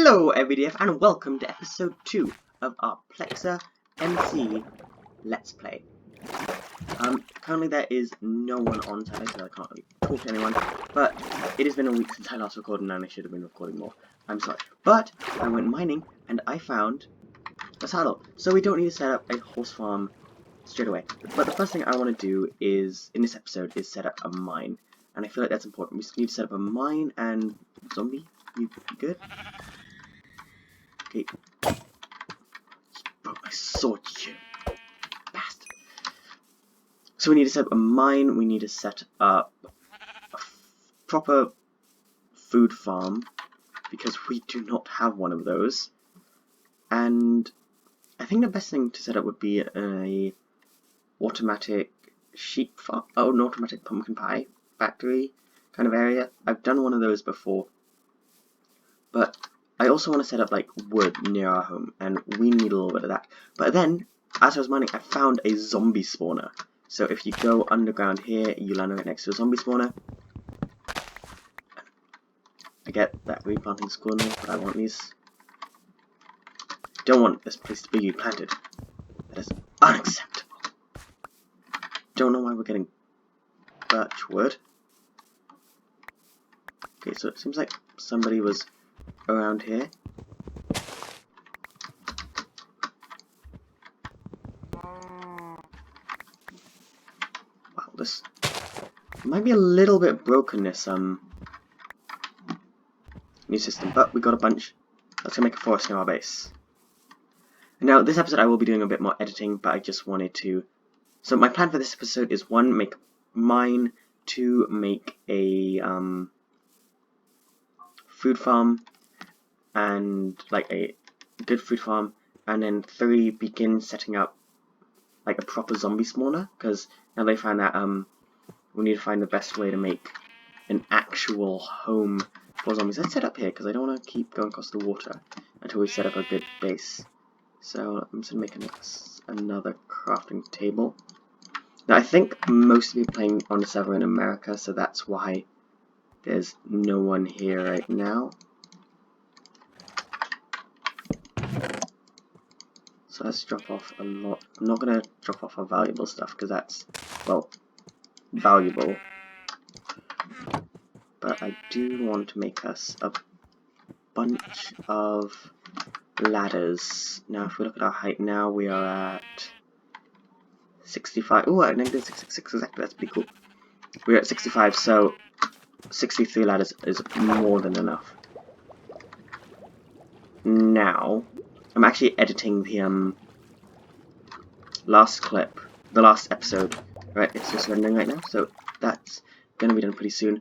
Hello everyDF and welcome to episode 2 of our Plexa MC Letsplay. Currently there is no one on today, so I can't really talk to anyone, but it has been a week since I last recorded and I should have been recording more. I'm sorry. But I went mining and I found a saddle, so we don't need to set up a horse farm straight away. But the first thing I want to do is, in this episode, is set up a mine. And I feel like that's important. We just need to set up a mine and... Zombie? You good? Okay. Broke my sword, you bastard. So we need to set up a mine, we need to set up a proper food farm, because we do not have one of those. And I think the best thing to set up would be a automatic sheep farm, an automatic pumpkin pie factory kind of area. I've done one of those before, but I also want to set up like wood near our home, and we need a little bit of that. But then, as I was mining, I found a zombie spawner. So if you go underground here, you land right next to a zombie spawner. I get that replanting's cool, but I want these. Don't want this place to be planted. That is unacceptable. Don't know why we're getting birch wood. Okay, so it seems like somebody was around here. Wow, this might be a little bit broken, this new system, but we got a bunch. Let's go make a forest near our base. Now, this episode I will be doing a bit more editing, but I just wanted to... So my plan for this episode is 1, make mine, 2, make a food farm, and like a good food farm, and then 3, begin setting up like a proper zombie spawner, because now they find that we need to find the best way to make an actual home for zombies. Let's set up here, because I don't want to keep going across the water until we set up a good base. So I'm just going to make another crafting table. Now I think most of you are playing on the server in America, so that's why there's no one here right now. So let's drop off a lot. I'm not going to drop off our valuable stuff, because that's, well, valuable. But I do want to make us a bunch of ladders. Now if we look at our height now, we are at 65. Oh, at negative 666 exactly, that's pretty cool. We're at 65, so 63 ladders is more than enough. Now, I'm actually editing the last clip, the last episode, right? It's just rendering right now, so that's gonna be done pretty soon.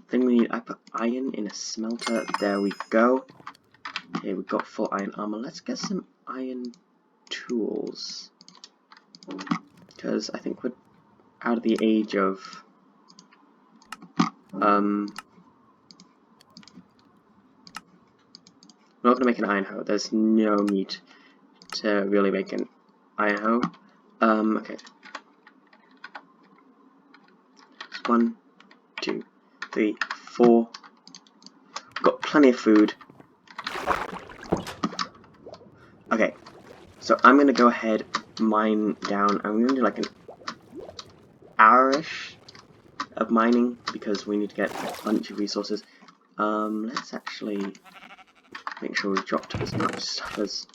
Thing we need, I put iron in a smelter, there we go. Okay, we've got full iron armor. Let's get some iron tools, because I think we're out of the age of we're not going to make an iron hoe. There's no need to really make an iron hoe. Okay. 1, 2, 3, 4. We've got plenty of food. Okay. So I'm going to go ahead, mine down. I'm going to do like an hour-ish of mining, because we need to get a bunch of resources. Let's actually make sure we dropped as much stuff as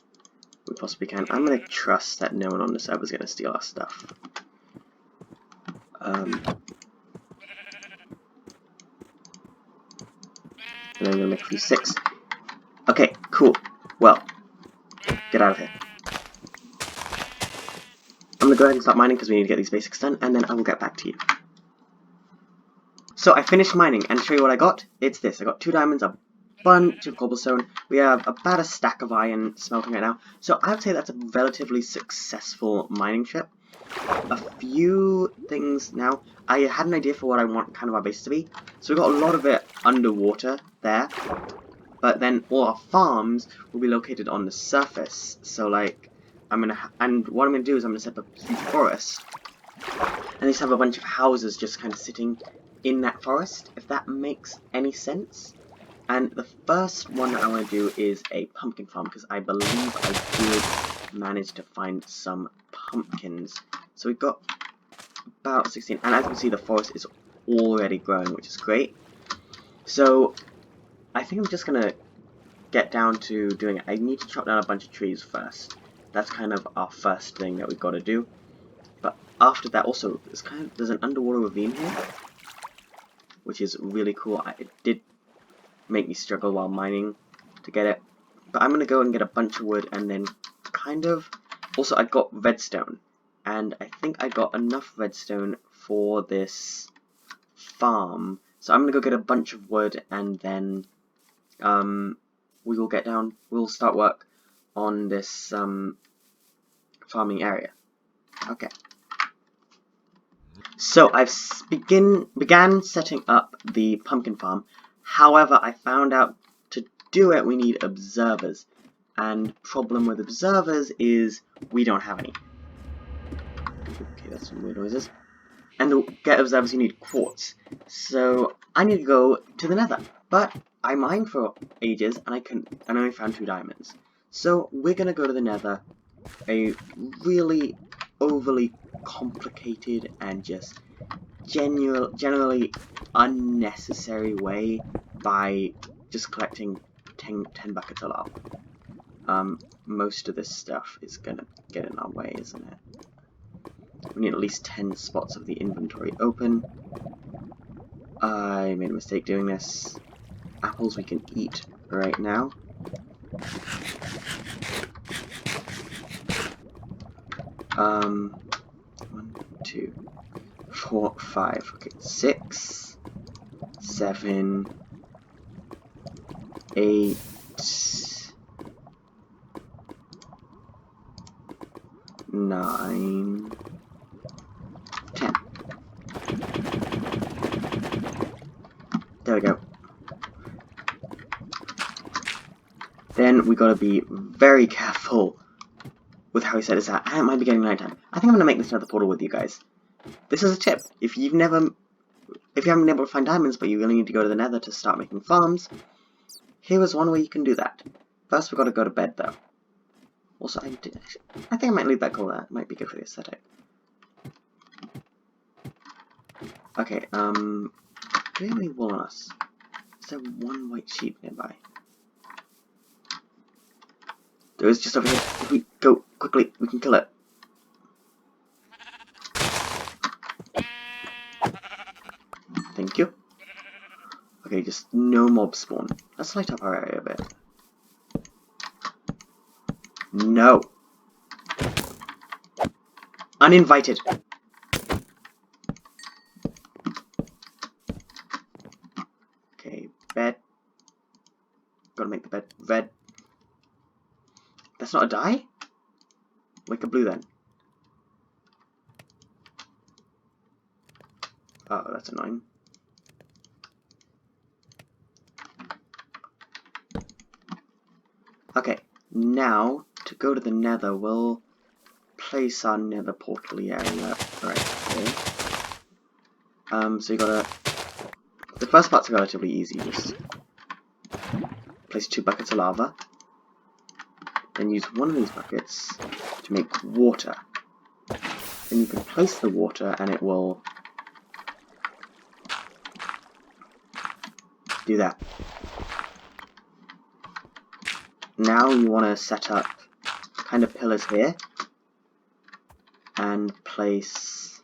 we possibly can. I'm going to trust that no one on the server is going to steal our stuff. And then I'm going to make a few 6. Okay, cool. Well, get out of here. I'm going to go ahead and start mining, because we need to get these basics done, and then I will get back to you. So I finished mining, and to show you what I got, it's this. I got 2 diamonds, a bunch of cobblestone. We have about a stack of iron smelting right now. So I would say that's a relatively successful mining trip. A few things now. I had an idea for what I want kind of our base to be. So we got a lot of it underwater there. But then all our farms will be located on the surface. So like, and what I'm gonna do is I'm gonna set up a huge forest, and just have a bunch of houses just kind of sitting in that forest, if that makes any sense. And the first one that I want to do is a pumpkin farm, because I believe I did manage to find some pumpkins. So we've got about 16, and as you can see the forest is already growing, which is great. So I think I'm just going to get down to doing it. I need to chop down a bunch of trees first. That's kind of our first thing that we've got to do. But after that, also, there's an underwater ravine here, which is really cool. It did make me struggle while mining to get it. But I'm going to go and get a bunch of wood and then also I got redstone. And I think I got enough redstone for this farm. So I'm going to go get a bunch of wood and then we'll start work on this farming area. Okay. So I've began setting up the pumpkin farm. However, I found out to do it we need observers. And problem with observers is we don't have any. Okay, that's some weird noises. And to get observers you need quartz. So I need to go to the nether. But I mined for ages and I only found 2 diamonds. So we're gonna go to the nether, a really overly complicated and just generally unnecessary way by just collecting 10 buckets of lava. Most of this stuff is gonna get in our way, isn't it? We need at least 10 spots of the inventory open. I made a mistake doing this. Apples we can eat right now. One, 2, 4, 5. Okay, 6, 7, 8, 9, 10. There we go. Then we gotta be very careful with how we set this out, and it might be getting nighttime. I think I'm gonna make this another portal with you guys. This is a tip. If you haven't been able to find diamonds, but you really need to go to the nether to start making farms, here is one way you can do that. First, we've got to go to bed, though. Also, I think I might leave that cool. That might be good for the aesthetic. Okay, do we have any wool on us? Is there one white sheep nearby? There is just over here. If we go quickly, we can kill it. Thank you. Okay, just no mob spawn. Let's light up our area a bit. No. Uninvited. Okay, bed. Gotta make the bed red. That's not a dye? Make a blue then. Oh, that's annoying. Okay, now to go to the nether, we'll place our nether portal area right here. So you gotta. The first part's relatively easy. Just place 2 buckets of lava. Then use one of these buckets to make water. Then you can place the water and it will do that. Now you want to set up kind of pillars here and place,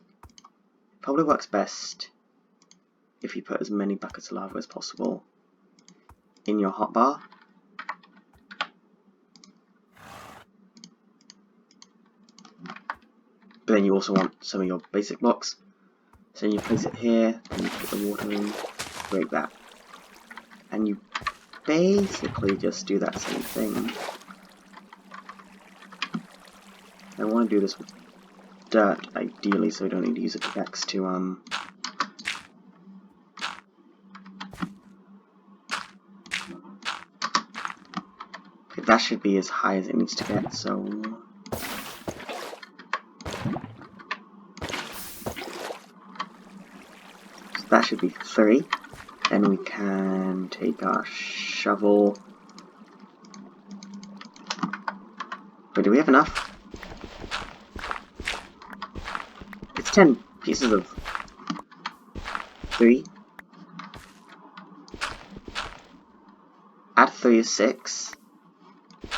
probably works best if you put as many buckets of lava as possible in your hotbar. But then you also want some of your basic blocks. So you place it here, and you put the water in, break that. And you basically just do that same thing. I want to do this with dirt, ideally, so we don't need to use a pickaxe to, Okay, that should be as high as it needs to get, so... that should be 3. Then we can take our shovel. Wait, do we have enough? It's 10 pieces of 3. Add 3 is 6.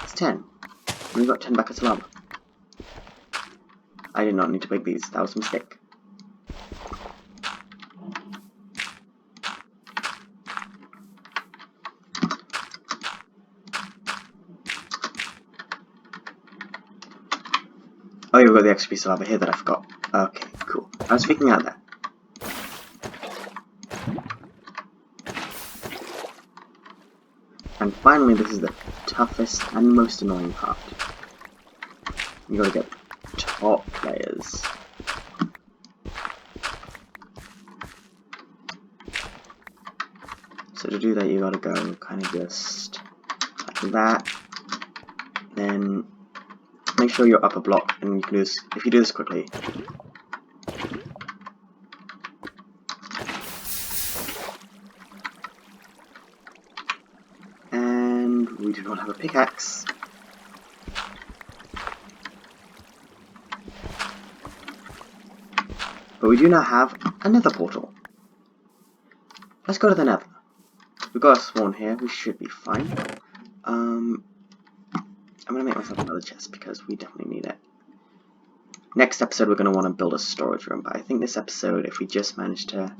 It's 10. And we've got 10 buckets of lava. I did not need to break these. That was a mistake. Oh, yeah, we've got the extra piece of lava here that I forgot. Okay, cool. I was freaking out there. And finally, this is the toughest and most annoying part. You gotta get top layers. So to do that, you gotta go kind of just like that. Then make sure you're up a block, and you can do this if you do this quickly. And we do not have a pickaxe. But we do now have another portal. Let's go to the nether. We've got a spawn here, we should be fine. I'm gonna make myself another chest because we definitely need it. Next episode we're gonna want to build a storage room, but I think this episode, if we just manage to...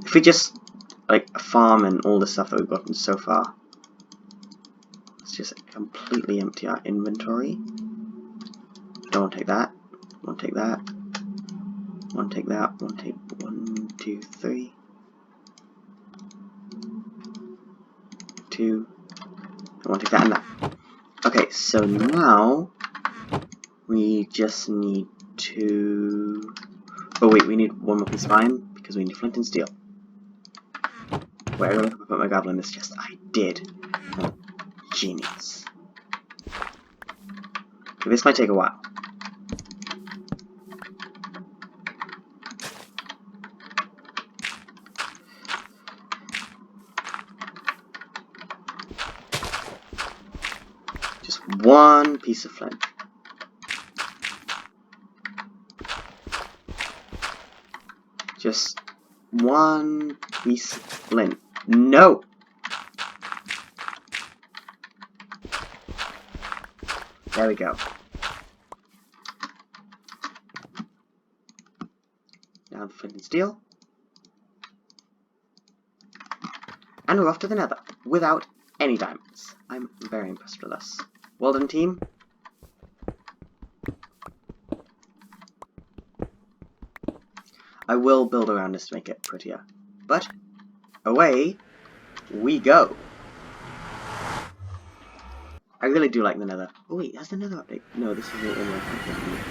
If we just, like, farm and all the stuff that we've gotten so far. Let's just completely empty our inventory. Don't take that. Won't take that. Won't take that. Won't take 1, 2, 3. 2. I won't take that and that. Okay, so now we just need to... Oh wait, we need one more piece of iron because we need flint and steel. Wait, I really hope I put my gravel in this chest. I did. Oh, genius. Okay, this might take a while. Just one piece of flint. Just one piece of flint. No! There we go. Now the flint and steel. And we're off to the nether without any diamonds. I'm very impressed with us. Well done, team. I will build around this to make it prettier. But away we go. I really do like the nether. Oh wait, that's the nether update. No, this is the inner update.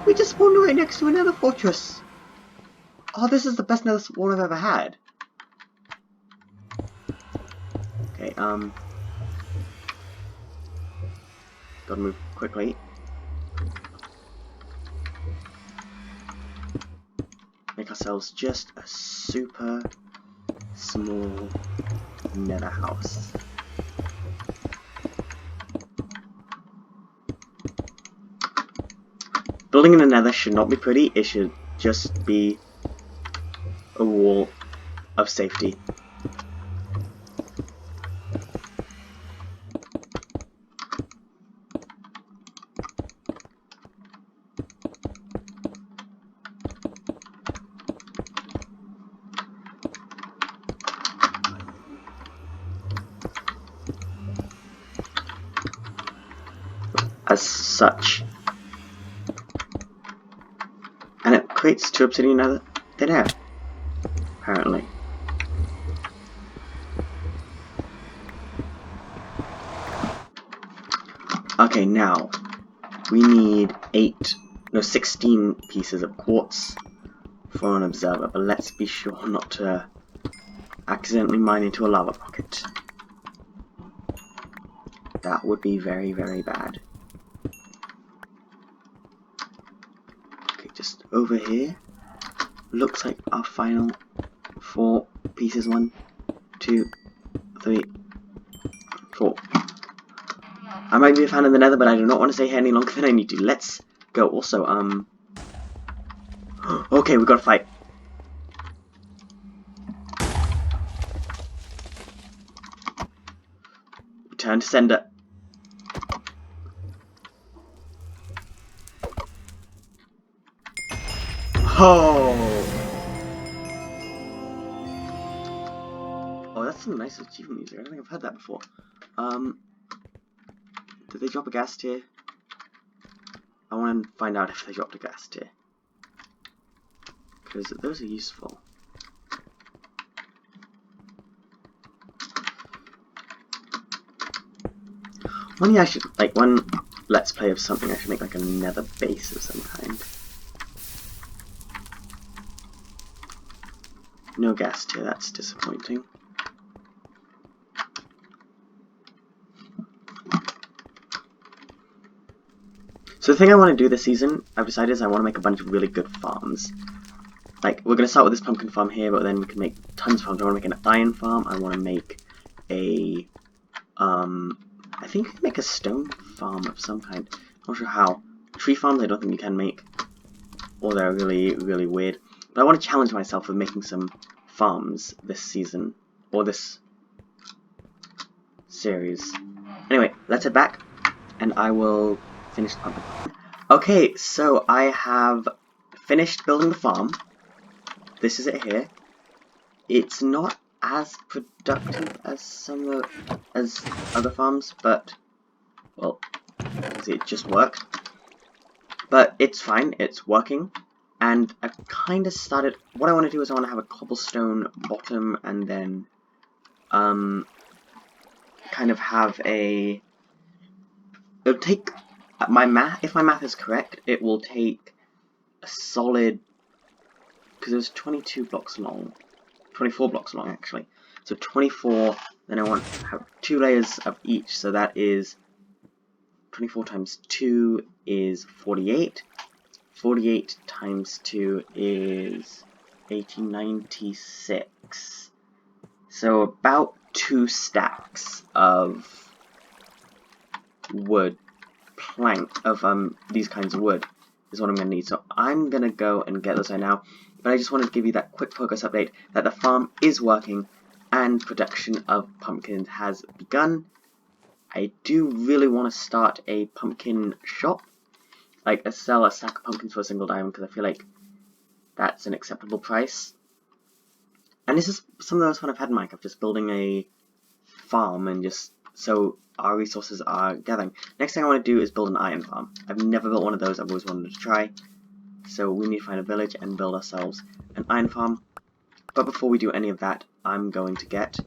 We just spawned right next to another fortress. Oh, this is the best nether spawn I've ever had. Okay, gotta move quickly. Make ourselves just a super small nether house. Building in the nether should not be pretty, it should just be a wall of safety. As such. And it creates 2 obsidian nether thin air, apparently. Okay, now we need 16 pieces of quartz for an observer, but let's be sure not to accidentally mine into a lava pocket. That would be very, very bad. over here looks like our final 4 pieces. 1, 2, 3, 4. I might be a fan of the nether, but I do not want to stay here any longer than I need to. Let's go. Also, okay, we gotta fight. Return to sender. Oh! Oh, that's some nice achievement music. I don't think I've heard that before. Did they drop a gas tier? I want to find out if they dropped a gas tier. Because those are useful. One Let's Play of something, I should make like a nether base of some kind. No gas tier, that's disappointing. So the thing I want to do this season, I've decided, is I want to make a bunch of really good farms. Like, we're going to start with this pumpkin farm here, but then we can make tons of farms. I want to make an iron farm, I want to make a, I think you can make a stone farm of some kind. Not sure how. Tree farms I don't think you can make, or they're really, really weird. But I want to challenge myself with making some farms this season, or this series. Anyway, let's head back, and I will finish the pumpkin. Okay, so I have finished building the farm. This is it here. It's not as productive as as other farms, but, well, it just worked. But it's fine, it's working. And I kind of started, what I want to do is I want to have a cobblestone bottom, and then, kind of have a, it'll take, if my math is correct, it will take a solid, because it was 22 blocks long, 24 blocks long actually, so 24, then I want to have 2 layers of each, so that is 24 times 2 is 48, 48 times 2 is 1896, so about 2 stacks of wood, these kinds of wood is what I'm going to need. So I'm going to go and get those right now, but I just wanted to give you that quick progress update that the farm is working and production of pumpkins has begun. I do really want to start a pumpkin shop, like sell a stack of pumpkins for a single diamond, because I feel like that's an acceptable price. And this is some of the most fun I've had in Minecraft, just building a farm and just so our resources are gathering. Next thing I want to do is build an iron farm. I've never built one of those, I've always wanted to try. So we need to find a village and build ourselves an iron farm. But before we do any of that, I'm going to get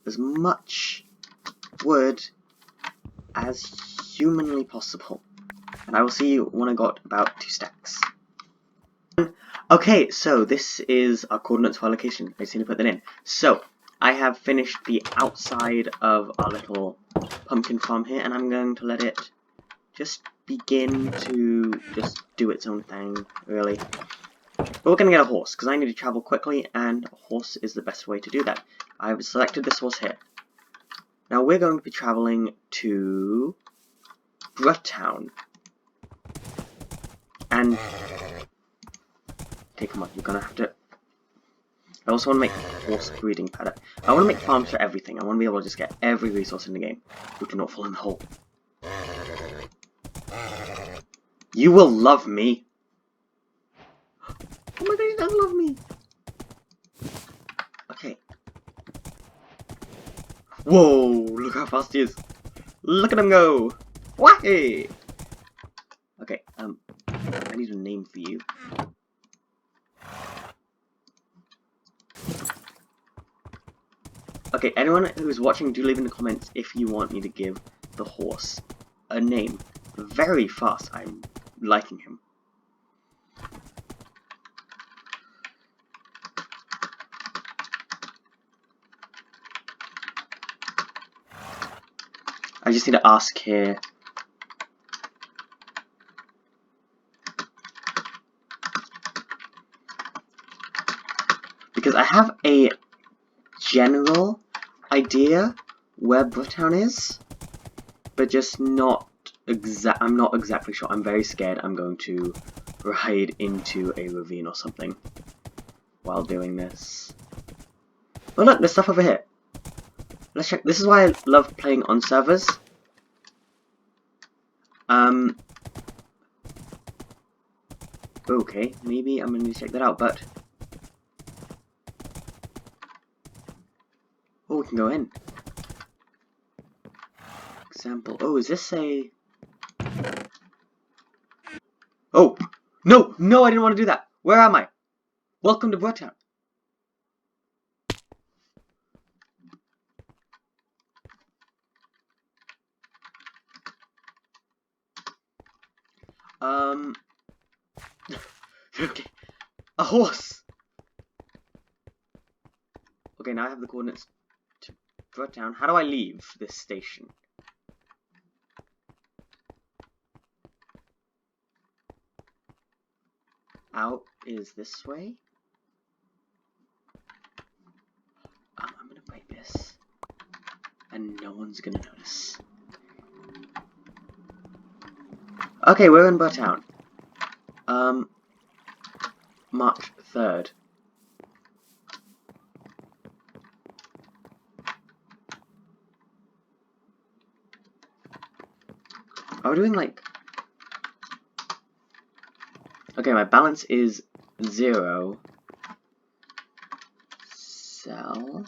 as much wood as humanly possible. And I will see you when I got about 2 stacks. Okay, so this is our coordinates for our location. I just need to put that in. So, I have finished the outside of our little pumpkin farm here, and I'm going to let it just begin to just do its own thing, really. But we're going to get a horse, because I need to travel quickly, and a horse is the best way to do that. I've selected this horse here. Now we're going to be traveling to Town. And okay, come on, you're gonna have to. I also want to make a horse breeding paddock. I want to make farms for everything. I want to be able to just get every resource in the game. We do not fall in the hole. You will love me. Oh my god, he does love me. Okay. Whoa, look how fast he is. Look at him go. Wahey! Okay, I need a name for you. Okay, anyone who's watching, do leave in the comments if you want me to give the horse a name. Very fast, I'm liking him. I just need to ask here. because I have a general idea where Bloodtown is, but just not I'm not exactly sure. I'm very scared I'm going to ride into a ravine or something while doing this. Oh look, there's stuff over here. Let's check. This is why I love playing on servers. Okay, maybe I'm gonna check that out, but oh, we can go in. Example. Oh, is this a... Oh! No! No, I didn't want to do that! Where am I? Welcome to Bloodtown. Okay. A horse! Okay, now I have the coordinates to Bloodtown. How do I leave this station? Out is this way. I'm gonna break this, and no one's gonna notice. Okay, we're in Bloodtown. March 3rd. Are we doing like... Okay, my balance is 0. Sell.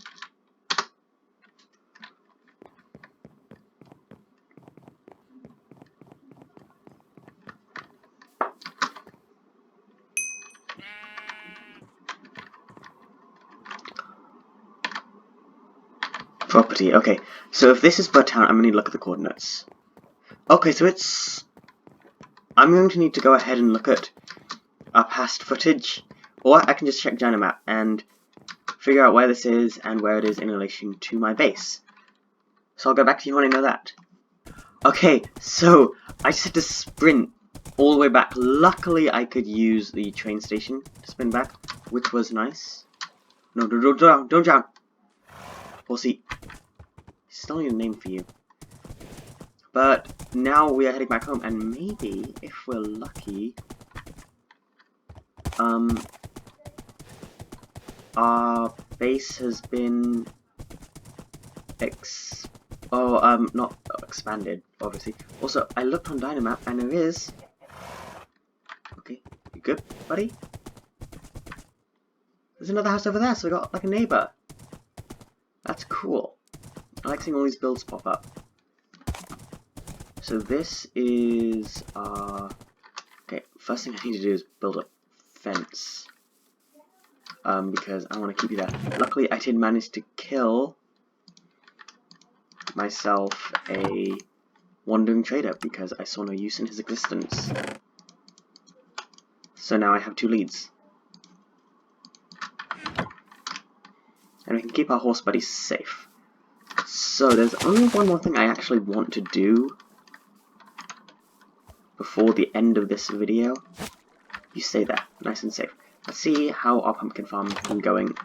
Property, okay. So if this is Bloodtown, I'm going to look at the coordinates. Okay, so it's... I'm going to need to go ahead and look at our past footage, or I can just check Dynamap and figure out where this is and where it is in relation to my base. So I'll go back to you when I know that. Okay, so I just had to sprint all the way back. Luckily, I could use the train station to spin back, which was nice. No, don't drown, don't drown. Horsey. Still need a name for you. But now we are heading back home, and maybe, if we're lucky, our base has been not expanded, obviously. Also, I looked on Dynamap, and there is... Okay, you good, buddy? There's another house over there, so we got, like, a neighbor. That's cool. I like seeing all these builds pop up. So this is, okay, first thing I need to do is build a fence. Because I want to keep you there. Luckily, I did manage to kill myself a wandering trader because I saw no use in his existence. So now I have 2 leads. And we can keep our horse buddies safe. So there's only one more thing I actually want to do before the end of this video. You stay there, nice and safe. Let's see how our pumpkin farm has been going.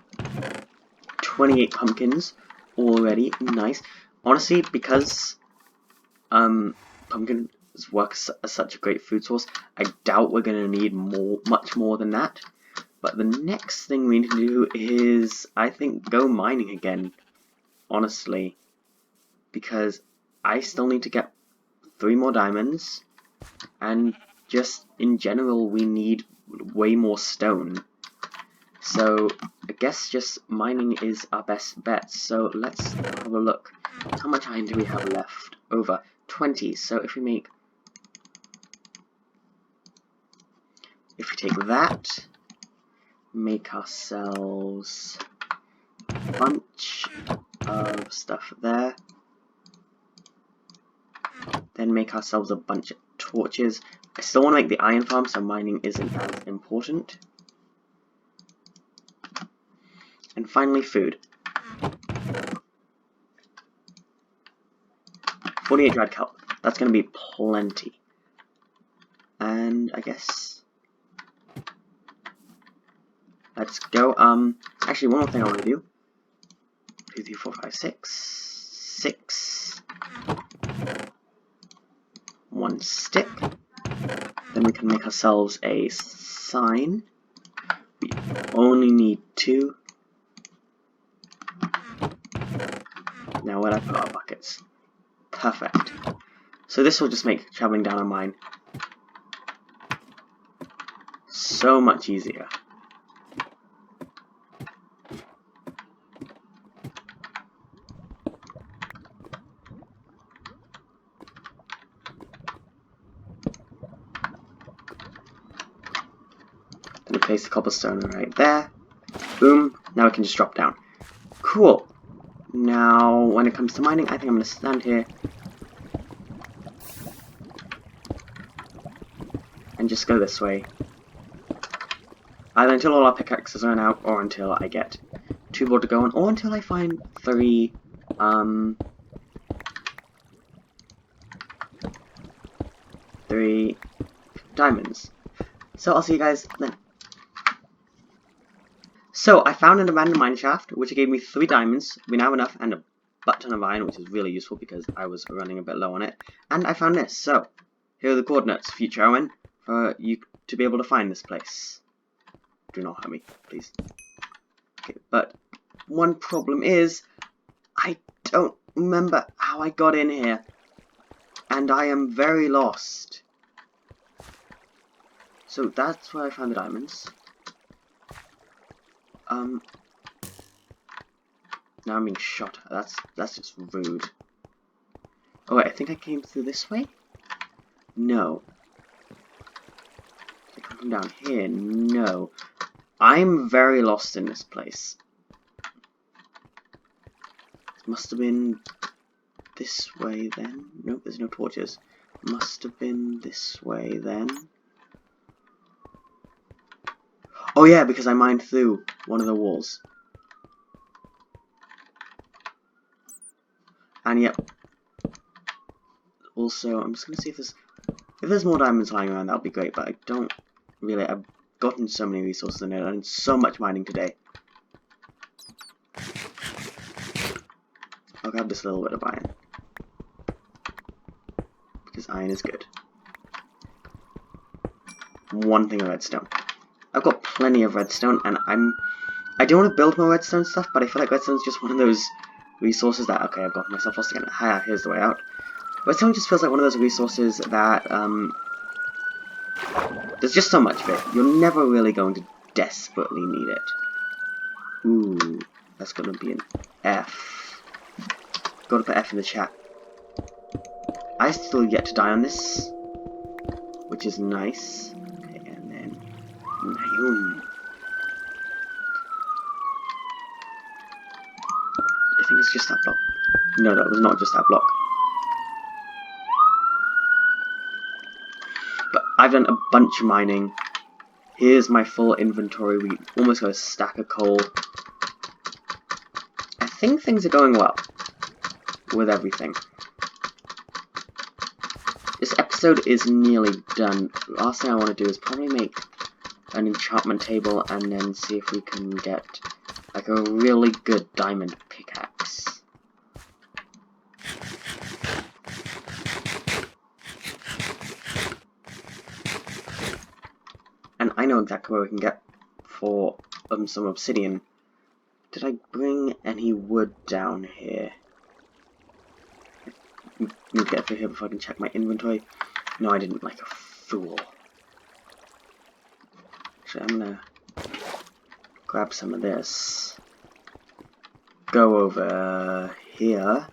28 pumpkins already, nice. Honestly, because pumpkins work as such a great food source, I doubt we're going to need much more than that. But the next thing we need to do is, I think, go mining again, honestly. Because I still need to get 3 more diamonds, and just in general we need way more stone. So I guess just mining is our best bet. So let's have a look. How much iron do we have left? Over 20. So if we take that, make ourselves a bunch of stuff there, then make ourselves a bunch of torches. I still want to make the iron farm, so mining isn't as important. And finally, food. 48 dried kelp. That's going to be plenty. And I guess... let's go. Actually, one more thing I want to do. 2, 3, 4, 5, 6. 6. 1 stick. Then we can make ourselves a sign. We only need 2. Now where do I put our buckets? Perfect. So this will just make traveling down a mine so much easier. Then we place the cobblestone right there. Boom. Now we can just drop down. Cool. Now, when it comes to mining, I think I'm going to stand here and just go this way. Either until all our pickaxes run out, or until I get 2 more to go on, or until I find 3, 3 diamonds. So I'll see you guys then. So I found an abandoned mine shaft, which gave me 3 diamonds. We now have enough, and a butt ton of iron, which is really useful because I was running a bit low on it. And I found this. So here are the coordinates, future Owen, for you to be able to find this place. Do not hurt me, please. Okay, but one problem is I don't remember how I got in here, and I am very lost. So that's where I found the diamonds. Now I'm being shot. That's just rude. Oh wait, I think I came through this way? No. Did I come from down here? No. I'm very lost in this place. Must have been this way then. Nope, there's no torches. Must have been this way then. Oh yeah, because I mined through one of the walls. And yep. Also, I'm just gonna see if there's more diamonds lying around. That would be great. But I don't really. I've gotten so many resources in it. I've done so much mining today. I'll grab this little bit of iron because iron is good. One thing of redstone. I've got plenty of redstone, and I don't want to build more redstone stuff, but I feel like redstone's just one of those resources that, okay, I've got myself lost again. Ha, here's the way out. Redstone just feels like one of those resources that, there's just so much of it. You're never really going to desperately need it. Ooh, that's gonna be an F. Gotta put F in the chat. I still yet to die on this, which is nice. Okay, and then Boom. I think it's just that block. No, that was not just that block. But I've done a bunch of mining. Here's my full inventory. We almost got a stack of coal. I think things are going well with everything. This episode is nearly done. The last thing I want to do is probably make an enchantment table and then see if we can get like a really good diamond pickaxe. And I know exactly where we can get for some obsidian. Did I bring any wood down here? I need to get through here before I can check my inventory. No, I didn't, like a fool. Actually, I'm gonna grab some of this. Go over here.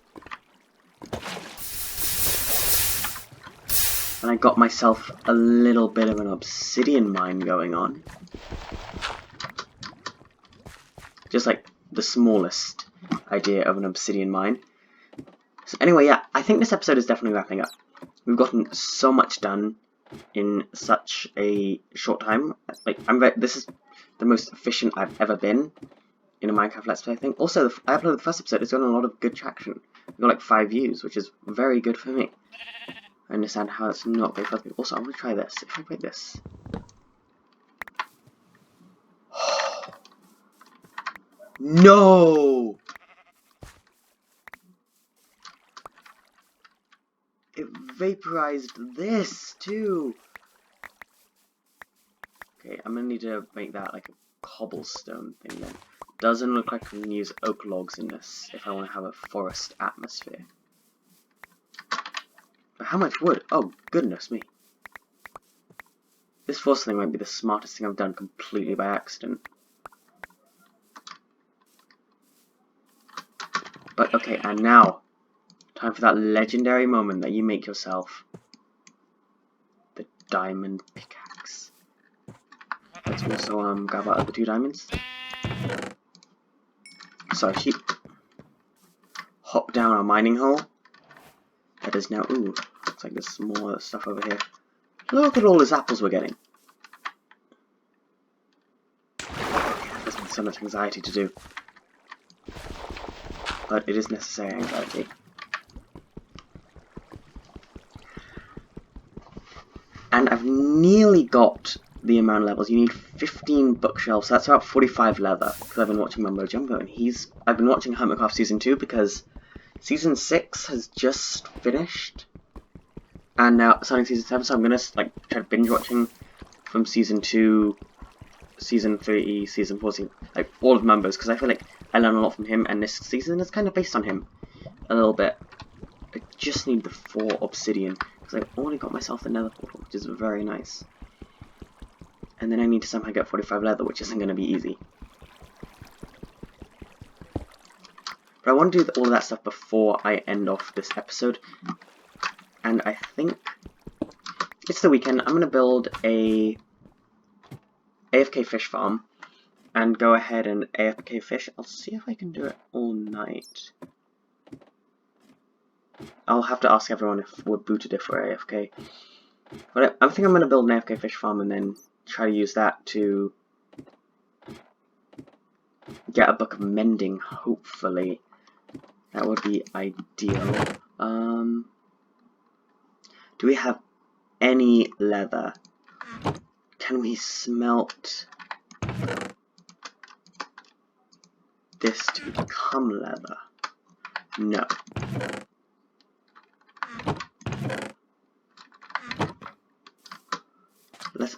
And I got myself a little bit of an obsidian mine going on. Just like the smallest idea of an obsidian mine. So anyway, yeah, I think this episode is definitely wrapping up. We've gotten so much done in such a short time. Like, this is the most efficient I've ever been in a Minecraft Let's Play, I think. Also, I uploaded the first episode, it's gotten a lot of good traction. We've got like 5 views, which is very good for me. I understand how it's not great for other people. Also, I'm going to try this. If I break this. No! It vaporized this too. Okay, I'm gonna need to make that like a cobblestone thing then. Doesn't look like I can use oak logs in this if I want to have a forest atmosphere. But how much wood? Oh, goodness me. This forest thing might be the smartest thing I've done completely by accident. But okay, and now, time for that legendary moment that you make yourself. The diamond pickaxe. Let's also grab out the 2 diamonds. Sorry, sheep. Hop down our mining hole. That is now, ooh, looks like there's some more stuff over here. Look at all these apples we're getting. There's been so much anxiety to do. But it is necessary anxiety. And I've nearly got the amount of levels. You need 15 bookshelves, so that's about 45 leather. Because I've been watching Mumbo Jumbo, and I've been watching Hermitcraft Season 2 because Season 6 has just finished. And now starting Season 7, so I'm gonna like try to binge watching from Season 2, Season 3, Season 4, like all of Mumbo's, because I feel like I learn a lot from him, and this season is kind of based on him a little bit. I just need the 4 obsidian, because I've already got myself the nether portal, which is very nice. And then I need to somehow get 45 leather, which isn't going to be easy. But I want to do all of that stuff before I end off this episode. And I think it's the weekend. I'm going to build a AFK fish farm and go ahead and AFK fish. I'll see if I can do it all night. I'll have to ask everyone if we're booted if we're AFK. But I think I'm going to build an AFK fish farm and then try to use that to get a book of mending, hopefully. That would be ideal. Do we have any leather? Can we smelt this to become leather? No.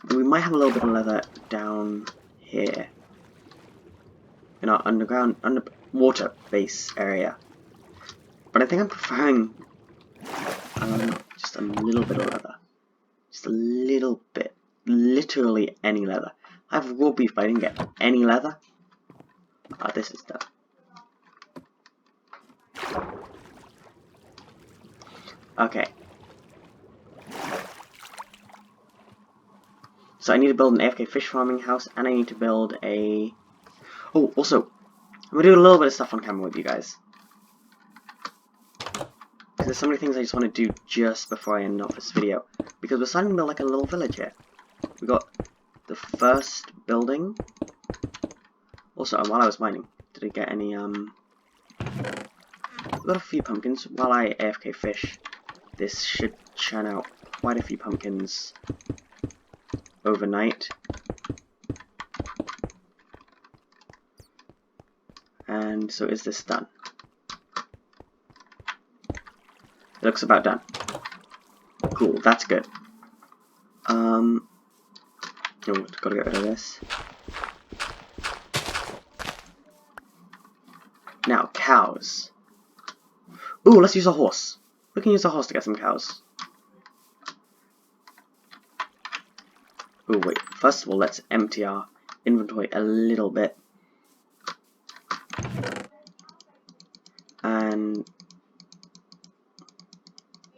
We might have a little bit of leather down here in our underwater base area, but I think I'm preferring just a little bit of leather, just a little bit, literally any leather. I have raw beef, but I didn't get any leather. This is done. Okay. So I need to build an AFK fish farming house, and I need to build a... Oh, also, I'm going to do a little bit of stuff on camera with you guys. Because there's so many things I just want to do just before I end off this video. Because we're starting to build like a little village here. We got the first building. Also, while I was mining, did I get any, we got a few pumpkins. While I AFK fish, this should churn out quite a few pumpkins overnight. And so is this done? It looks about done. Cool, that's good. Oh, gotta get rid of this. Now, cows. Ooh, let's use a horse. We can use a horse to get some cows. Oh wait, first of all, let's empty our inventory a little bit. And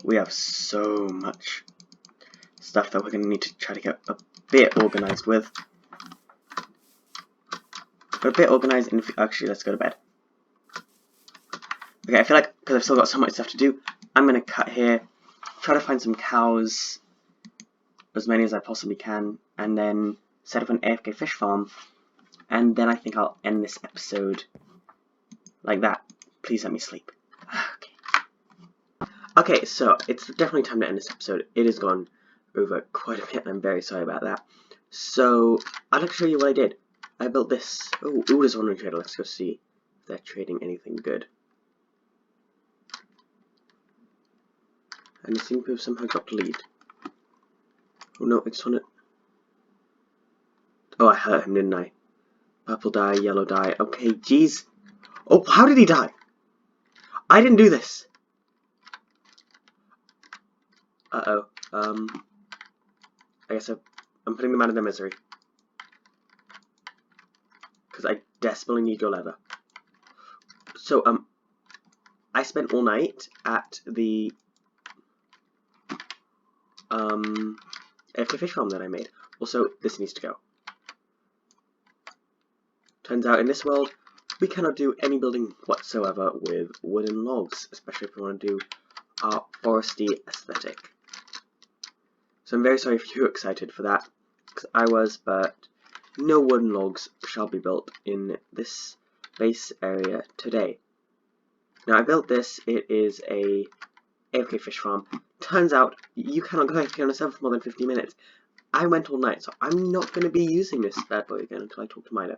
we have so much stuff that we're going to need to try to get a bit organized with. But a bit organized in... Actually, let's go to bed. Okay, I feel like, because I've still got so much stuff to do, I'm going to cut here, try to find some cows, as many as I possibly can, and then set up an AFK fish farm, and then I think I'll end this episode like that. Please let me sleep. Okay, so it's definitely time to end this episode. It has gone over quite a bit, and I'm very sorry about that. So, I'd like to show you what I did. I built this. Oh, there's one trader. Let's go see if they're trading anything good. And it seems to have somehow got the lead. Oh no, it's on it. Oh, I hurt him, didn't I? Purple die, yellow die. Okay, jeez. Oh, how did he die? I didn't do this. Uh-oh. I guess I'm putting them out of their misery. Because I desperately need your leather. So, I spent all night at the, AFK fish farm that I made. Also, this needs to go. Turns out, in this world, we cannot do any building whatsoever with wooden logs, especially if we want to do our foresty aesthetic. So I'm very sorry if you're excited for that, because I was, but no wooden logs shall be built in this base area today. Now I built this, it is a AFK fish farm. Turns out, you cannot go AFK on a server for more than 50 minutes. I went all night, so I'm not going to be using this bad boy again until I talk to Mida.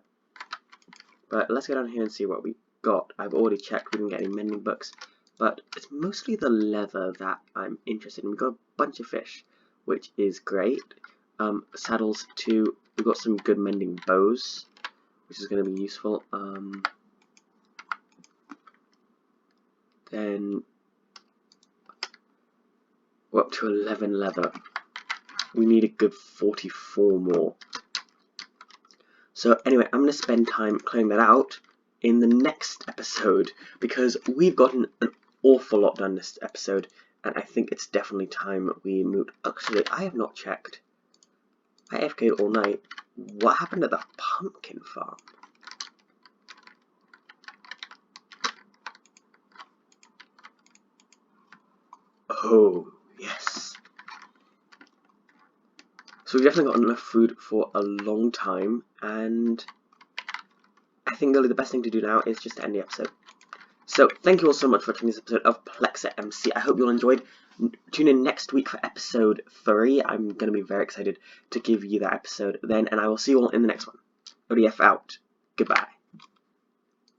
But let's go down here and see what we got. I've already checked, we didn't get any mending books, but it's mostly the leather that I'm interested in. We've got a bunch of fish, which is great. Saddles too. We've got some good mending bows, which is going to be useful. Then we're up to 11 leather. We need a good 44 more. So anyway, I'm going to spend time clearing that out in the next episode, because we've gotten an awful lot done this episode, and I think it's definitely time we moved. Actually, I have not checked. I AFK'd all night. What happened at the pumpkin farm? Oh, yes. So we've definitely got enough food for a long time, and I think really the best thing to do now is just to end the episode. So, thank you all so much for watching this episode of Plexa MC. I hope you all enjoyed. Tune in next week for episode 3. I'm going to be very excited to give you that episode then, and I will see you all in the next one. ODF out. Goodbye.